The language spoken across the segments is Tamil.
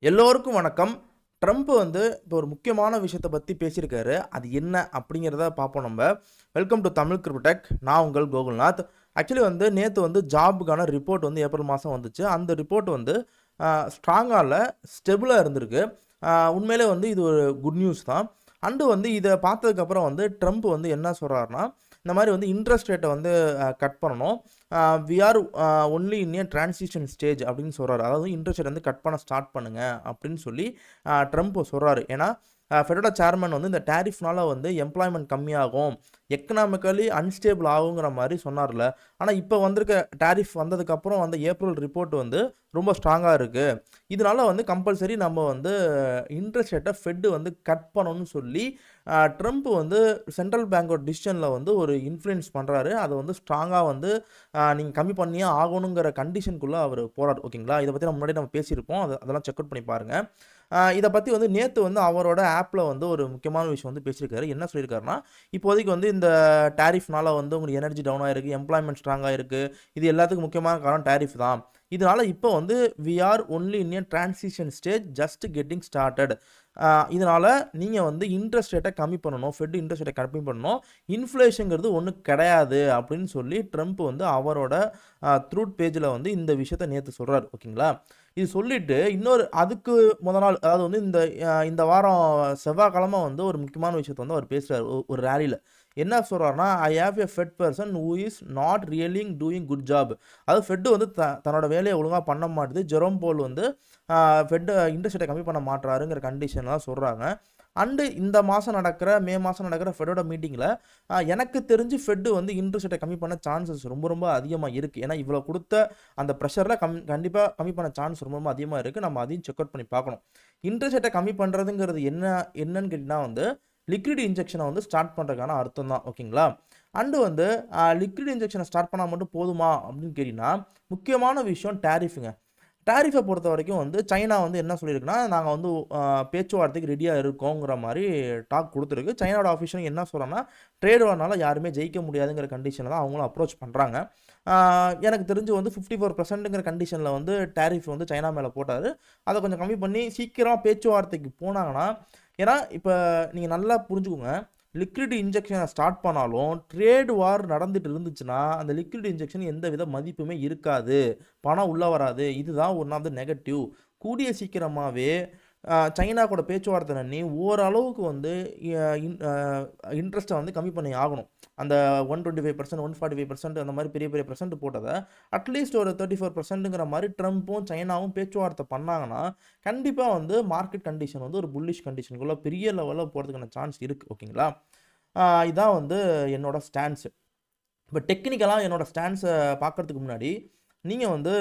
எல்லோருக்கும் வணக்கம். ட்ரம்ப் வந்து இப்போ ஒரு முக்கியமான விஷயத்த பத்தி பேசியிருக்காரு. அது என்ன அப்படிங்கிறத பார்ப்போம் நம்ப. Welcome to Tamil Cryptech. நான் உங்கள் கோகுல்நாத். ஆக்சுவலி வந்து நேத்து வந்து ஜாப்க்கான ரிப்போர்ட் வந்து ஏப்ரல் மாசம் வந்துச்சு. அந்த ரிப்போர்ட் வந்து ஸ்ட்ராங்கா இல்ல, ஸ்டெபிளா இருந்திருக்கு. உண்மையிலே வந்து இது ஒரு குட் நியூஸ் தான். அண்டு வந்து இத பார்த்ததுக்கப்புறம் வந்து ட்ரம்ப் வந்து என்ன சொல்றாருன்னா, இந்த மாரி வந்து இன்ட்ரெஸ்ட் ரேட்ட வந்து கட் பண்ணணும். We are only in a transition stage அப்படின்னு சொல்றாரு. அதாவது இன்ட்ரெஸ்ட் ரேட் வந்து கட் பண்ண ஸ்டார்ட் பண்ணுங்க அப்படின்னு சொல்லி ட்ரம்ப் சொல்றாரு. ஏன்னா ஃபெடோட சேர்மன் வந்து இந்த டாரிஃப்னால வந்து எம்ப்ளாய்மென்ட் கம்மியாகும், எக்கனாமிக்கலி அன்ஸ்டேபிள் ஆகுங்கிற மாரி சொன்னார்ல. ஆனா இப்ப வந்திருக்க டாரிஃப் வந்ததுக்கப்புறம் வந்த ஏப்ரல் ரிப்போர்ட் வந்து ரொம்ப ஸ்ட்ராங்கா இருக்கு. இதனால வந்து கம்பல்சரி நம்ம வந்து இன்ட்ரெஸ்ட் ரேட்ட ஃபெட் வந்து கட் பண்ணணும்னு சொல்லி ட்ரம்ப் வந்து சென்ட்ரல் பேங்கோட டிசிஷன்ல வந்து ஒரு இன்ஃப்ளூயன்ஸ் பண்றாரு. அத வந்து ஸ்ட்ராங்கா வந்து நீங்க கம்மி பண்ணியே ஆகணுங்கிற கண்டிஷனுக்குள்ள அவரு போறாரு. ஓகேங்களா? இத பத்தி முன்னாடியே நம்ம பேசியிருப்போம். அதெல்லாம் செக் அவுட் பண்ணி பாருங்க. இத பத்தி வந்து நேத்து வந்து அவரோட ஆப்ல வந்து ஒரு முக்கியமான விஷயம் வந்து பேசியிருக்காரு. என்ன சொல்லியிருக்காருன்னா, இப்போதைக்கு வந்து இந்த டாரிஃப்னால வந்து உங்களுக்கு எனர்ஜி டவுன் ஆயிருக்கு, எம்ப்ளாய்மென்ட் ஸ்ட்ராங் ஆயிருக்கு. இது எல்லாத்துக்கும் முக்கியமான காரணம் டாரிஃப் தான். இதனால இப்போ வந்து we are only in a transition stage just getting started. இதனால நீங்க வந்து இன்ட்ரெஸ்ட் ரேட்ட கம்மி பண்ணணும். ஃபெட் இன்ட்ரெஸ்ட் ரேட்ட கம்மி பண்ணணும். இன்ஃப்ளேஷன்ங்கிறது ஒண்ணும் கிடையாது அப்படின்னு சொல்லி ட்ரம்ப் வந்து அவரோட ட்ரூத் பேஜ்ல வந்து இந்த விஷயத்த நேத்து சொல்றாரு. ஓகேங்களா? இது சொல்லிட்டு இன்னொரு அதுக்கு மொத நாள் அதாவது வந்து இந்த வாரம் செவ்வாய்க்கிழமை வந்து ஒரு முக்கியமான விஷயத்த வந்து அவர் பேசுறாரு. ஒரு ராலில. என்ன சொல்றாருன்னா, "I have a fed person who is not really doing good job." அதாவது ஃபெட் வந்து தன்னோட வேலைய ஒழுங்கா பண்ண மாட்டுது. ஜெரோம் பவுல் வந்து ஃபெட் இன்ட்ரெஸ்ட் ரேட்ட கம்மி பண்ண மாட்றாருங்கிற கண்டிஷன்லாம் சொல்றாங்க. அண்டு இந்த மாசம் நடக்கிற மே மாசம் நடக்கிற ஃபெட்டோட மீட்டிங்ல எனக்கு தெரிஞ்சு ஃபெட் வந்து இன்ட்ரெஸ்ட் ரேட்ட கம்மி பண்ண சான்சஸ் ரொம்ப ரொம்ப அதிகமா இருக்கு. ஏன்னா இவ்வளோ குடுத்த அந்த பிரஷர்ல கண்டிப்பா கம்மி பண்ண சான்ஸ் ரொம்ப ரொம்ப அதிகமா இருக்கு. நம்ம அதையும் செக் அவுட் பண்ணி பார்க்கணும். இன்ட்ரெஸ்ட் ரேட்ட கம்மி பண்றதுங்கிறது என்னன்னு கேட்டீங்கன்னா வந்து லிக்விட் இன்ஜெக்ஷன வந்து ஸ்டார்ட் பண்றதுக்கான அர்த்தம் தான். ஓகேங்களா? அண்டு வந்து லிக்விட் இன்ஜெக்ஷன ஸ்டார்ட் பண்ணா மட்டும் போதுமா அப்படின்னு கேட்டீங்கன்னா, முக்கியமான விஷயம் டாரிஃப்ங்க. டாரிஃப பொறுத்தவரைக்கும் வந்து சைனா வந்து என்ன சொல்லியிருக்குன்னா, நாங்க வந்து பேச்சுவார்த்தைக்கு ரெடியா இருக்கோங்கிற மாரி டாக் குடுத்துருக்கு. சைனாவோட ஆஃபிஷியல் என்ன சொல்றாங்கன்னா, ட்ரேட் வார்னால யாருமே ஜெயிக்க முடியாதுங்கிற கண்டிஷன்ல தான் அவங்களும் அப்ரோச் பண்றாங்க. ஆ எனக்கு தெரிஞ்சு வந்து 54%ங்கிற கண்டிஷன்ல வந்து டாரிஃப் வந்து சைனா மேல போட்டாரு. அத கொஞ்சம் கம்மி பண்ணி சீக்கிரம் பேச்சுவார்த்தைக்கு போனாங்கன்னா ஏன்னா இப்ப நீங்க நல்லா புரிஞ்சுக்கோங்க. லிக்விட் இன்ஜெக்ஷன ஸ்டார்ட் பண்ணாலும், ட்ரேட் வார் நடந்துட்டு இருந்துச்சுன்னா, அந்த லிக்விட் இன்ஜெக்ஷன் எந்தவித மதிப்புமே இருக்காது. பணம் உள்ள வராது. இதுதான் ஒன் ஆஃப் த நெகட்டிவ். கூடிய சீக்கிரமாவே சைனா கூட பேச்சுவார்த்தை பண்ணி ஓரளவுக்கு வந்து அ இன் அ இன்ட்ரெஸ்ட்ட வந்து கம்மி பண்ணி ஆகணும். அந்த 125%, 145% அந்த மாரி பெரிய பெரிய பெர்சன்ட் போட்டத அட்லீஸ்ட் ஒரு 34%ங்கிற மாரி ட்ரம்ப்பும், சைனாவும் பேச்சுவார்த்தை பண்ணாங்கன்னா, கண்டிப்பா வந்து மார்க்கெட் கண்டிஷன் வந்து ஒரு புல்லிஷ் கண்டிஷனுக்குள்ள பெரிய லெவல்ல போறதுக்கான சான்ஸ் இருக்கு. ஓகேங்களா? இதான் வந்து என்னோட ஸ்டாண்ட்ஸ். இப்ப டெக்னிக்கலா என்னோட ஸ்டாண்ட்ஸ பார்க்கறதுக்கு முன்னாடி, நீங்க வந்து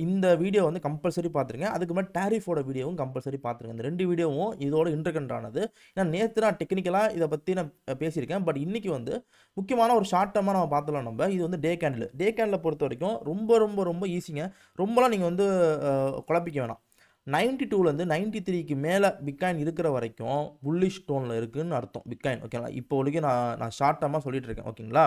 இந்த வீடியோ வந்து கம்பல்சரி பார்த்துருங்க. அதுக்கு முன்னாடி டாரிஃபோட வீடியோவும் கம்பல்சரி பார்த்துருங்க. இந்த 2 வீடியோவும் இதோட இன்டர்கனெக்ட் ஆனது. ஏன்னா நேத்து நான் டெக்னிக்கலா இத பத்தி நான் பேசியிருக்கேன். பட் இன்னைக்கு வந்து முக்கியமான ஒரு ஷார்ட் டெர்மா நம்ம பார்த்துடலாம் நம்ப. இது வந்து டே கேண்டில். டே கேண்டில பொறுத்தவரைக்கும் ரொம்ப ரொம்ப ரொம்ப ஈஸிங்க. ரொம்பலாம் நீங்க வந்து குழப்பிக்க வேணாம். 92லேருந்து 93க்கு மேல பிட்காயின் இருக்கிற வரைக்கும் புல்லிஷ் டோன்ல இருக்குன்னு அர்த்தம் பிட்காயின். ஓகேங்களா? இப்போ வரைக்கும் நான் ஷார்ட் டெர்மா சொல்லிட்டு இருக்கேன். ஓகேங்களா?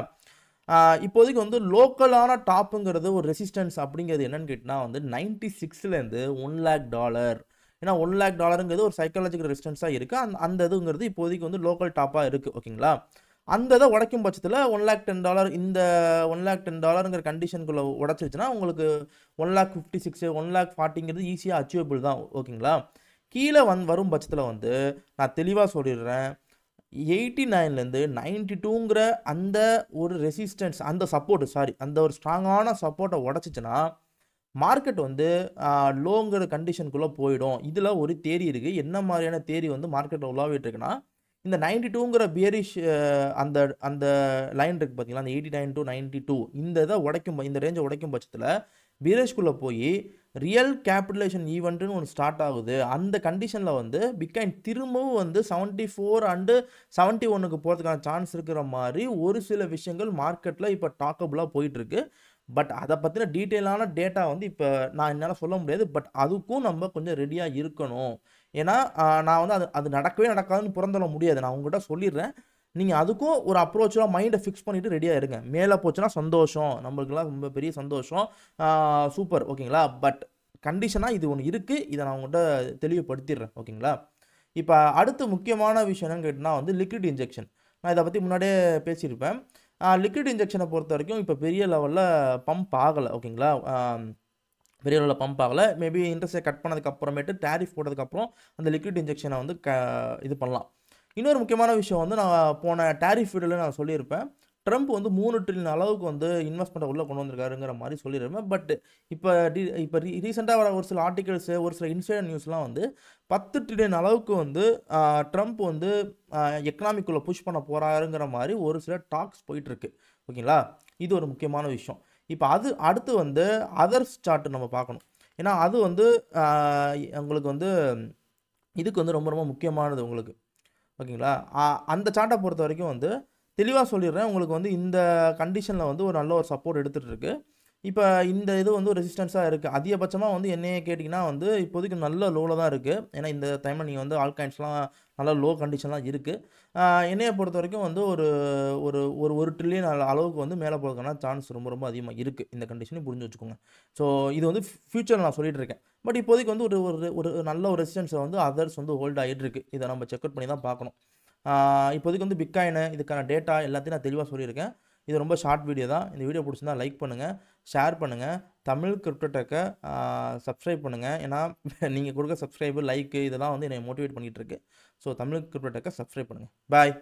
இப்போதைக்கு வந்து லோக்கலான டாப்புங்கிறது ஒரு ரெசிஸ்டன்ஸ் அப்படிங்கிறது என்னன்னு கேட்டீங்கன்னா வந்து 96லேருந்து $1,00,000. ஏன்னா $1,00,000ங்கிறது ஒரு சைக்காலஜிக்கல் ரெசிஸ்டன்ஸா இருக்கு. அந்த இதுங்கிறது இப்போதைக்கு வந்து லோக்கல் டாப்பா இருக்கு. ஓகேங்களா? அந்த இத உடைக்கும் பட்சத்தில $1,10,000 இந்த $1,10,000ங்கிற கண்டிஷனுக்குள்ள உடைச்சிருச்சுன்னா, உங்களுக்கு 1,56 1,40ங்கிறது ஈஸியா அச்சீவபிள் தான். ஓகேங்களா? கீழ வரும் பட்சத்தில வந்து நான் தெளிவா சொல்லிடுறேன். 89லேருந்து 92ங்கிற அந்த ஒரு ரெசிஸ்டன்ஸ் அந்த சப்போர்ட் அந்த ஒரு ஸ்ட்ராங்கான சப்போர்ட்ட உடைச்சுச்சுன்னா, மார்க்கெட் வந்து லோங்கிற கண்டிஷனுக்குள்ள போயிடும். இதுல ஒரு தியரி இருக்கு. என்ன மாரியான தியரி வந்து மார்க்கெட்ல உலாவிட்டு இருக்குன்னா, இந்த 92ங்கிற பியரிஷ் அந்த அந்த லைன் இருக்கு பார்த்தீங்களா? அந்த 89-92 இந்த ரேஞ்ச உடைக்கும் பட்சத்தில பியரிஷ்குள்ள போயி ரியல் கேப்பிட்டலைசேஷன் ஈவென்ட்ன்னு ஒண்ணு ஸ்டார்ட் ஆகுது. அந்த கண்டிஷன்ல வந்து பிட்காயின் திரும்பவும் வந்து 74 அண்ட் 71க்கு போறதுக்கான சான்ஸ் இருக்கிற மாரி ஒரு சில விஷயங்கள் மார்க்கெட்ல இப்ப டாக்கபிளா போயிட்டு இருக்கு. பட் அத பத்தின டீட்டெயிலான டேட்டா வந்து இப்ப என்னால சொல்ல முடியாது. பட் அதுக்கும் நம்ம கொஞ்சம் ரெடியா இருக்கணும். ஏன்னா, நான் வந்து அது அது நடக்கவே நடக்காதுன்னு புறந்தள்ள முடியாது. நான் உங்ககிட்ட சொல்லிர்றேன். நீங்க அதுக்கும் ஒரு அப்ரோச்சா மைண்ட ஃபிக்ஸ் பண்ணிட்டு ரெடியா இருங்க. மேல போச்சுன்னா சந்தோஷம். நம்மளுக்கெல்லாம் ரொம்ப பெரிய சந்தோஷம். ஆ சூப்பர் ஓகேங்களா? பட் கண்டிஷனாக இது ஒன்று இருக்குது. இதை நான் உங்கள்கிட்ட தெளிவுபடுத்திடுறேன். ஓகேங்களா? இப்போ அடுத்து முக்கியமான விஷயம் என்னன்னு கேட்டிங்கன்னா வந்து லிக்விட் இன்ஜெக்ஷன். நான் இதை பற்றி முன்னாடியே பேசியிருப்பேன். லிக்விட் இன்ஜெக்ஷனை பொறுத்த வரைக்கும் இப்போ பெரிய லெவலில் பம்ப் ஆகலை. ஓகேங்களா? பெரிய லெவலில் பம்ப் ஆகலை. மேபி இன்ட்ரெஸ்ட்டை கட் பண்ணதுக்கப்புறமேட்டு டேரிஃப் போட்டதுக்கப்புறம் அந்த லிக்விட் இன்ஜெக்ஷனை வந்து இது பண்ணலாம். இன்னொரு முக்கியமான விஷயம் வந்து நான் போன டேரிஃப் வீடியோவில் நான் சொல்லியிருப்பேன். ட்ரம்ப் வந்து 3 ட்ரில்லியன் அளவுக்கு வந்து இன்வெஸ்ட்மெண்ட்டை உள்ளே கொண்டு வந்திருக்காருங்கிற மாதிரி சொல்லியிருப்பேன். பட் இப்போ ரீசெண்டாக வர ஒரு சில ஆர்டிகல்ஸு, ஒரு சில இன்சைடர் நியூஸ்லாம் வந்து 10 ட்ரில்லியன் அளவுக்கு வந்து ட்ரம்ப் வந்து எக்கனாமிக்குள்ளே புஷ் பண்ண போகிறாருங்கிற மாதிரி ஒரு சில டாக்ஸ் போயிட்டுருக்கு. ஓகேங்களா? இது ஒரு முக்கியமான விஷயம். இப்போ அடுத்து வந்து அதர்ஸ் சார்ட் நம்ம பார்க்கணும். ஏன்னா அது வந்து உங்களுக்கு வந்து இதுக்கு வந்து ரொம்ப ரொம்ப முக்கியமானது உங்களுக்கு. ஓகேங்களா? அந்த சார்ட்டை பொறுத்த வரைக்கும் வந்து தெளிவாக சொல்லிடுறேன். உங்களுக்கு வந்து இந்த கண்டிஷனில் வந்து ஒரு நல்ல ஒரு சப்போர்ட் எடுத்துகிட்டு இருக்கு. இப்போ இந்த இது வந்து ரெசிஸ்டன்ஸாக இருக்குது. அதிகபட்சமாக வந்து என்னையே கேட்டிங்கன்னா வந்து இப்போதைக்கு நல்ல லோவில் தான் இருக்குது. ஏன்னா இந்த டைமில் நீங்கள் வந்து ஆல்காயின்ஸ்லாம் நல்ல லோ கண்டிஷன்லாம் இருக்குது. என்னையை பொறுத்த வரைக்கும் வந்து ஒரு ஒரு ஒரு 1 ட்ரில்லியன் அளவுக்கு வந்து மேலே போகிறதுக்கான சான்ஸ் ரொம்ப ரொம்ப அதிகமாக இருக்குது. இந்த கண்டிஷனையும் புரிஞ்சு வச்சுக்கோங்க. ஸோ இது வந்து ஃபியூச்சரில் நான் சொல்லிட்டு இருக்கேன். பட் இப்போதைக்கு வந்து ஒரு ஒரு ஒரு நல்ல ஒரு ரெசிஸ்டன்ஸை வந்து அதர்ஸ் வந்து ஹோல்ட் ஆகிட்டு இருக்குது. இதை நம்ம செக் அவுட் பண்ணி தான் பார்க்கணும். இப்போதைக்கு வந்து பிட்காயின் இதுக்கான டேட்டா எல்லாத்தையும் நான் தெளிவாக சொல்லியிருக்கேன். இது ரொம்ப ஷார்ட் வீடியோ தான். இந்த வீடியோ பிடிச்சிருந்தா லைக் பண்ணுங்கள், ஷேர் பண்ணுங்கள், தமிழ் கிரிப்டோ டெக்கை சப்ஸ்கிரைப் பண்ணுங்கள். ஏன்னா நீங்கள் கொடுக்க சப்ஸ்கிரைபு, லைக்கு இதெல்லாம் வந்து என்னை மோட்டிவேட் பண்ணிகிட்டு இருக்கு. ஸோ தமிழ் கிரிப்டோ டெக்கை சப்ஸ்கிரைப் பண்ணுங்கள். பாய்.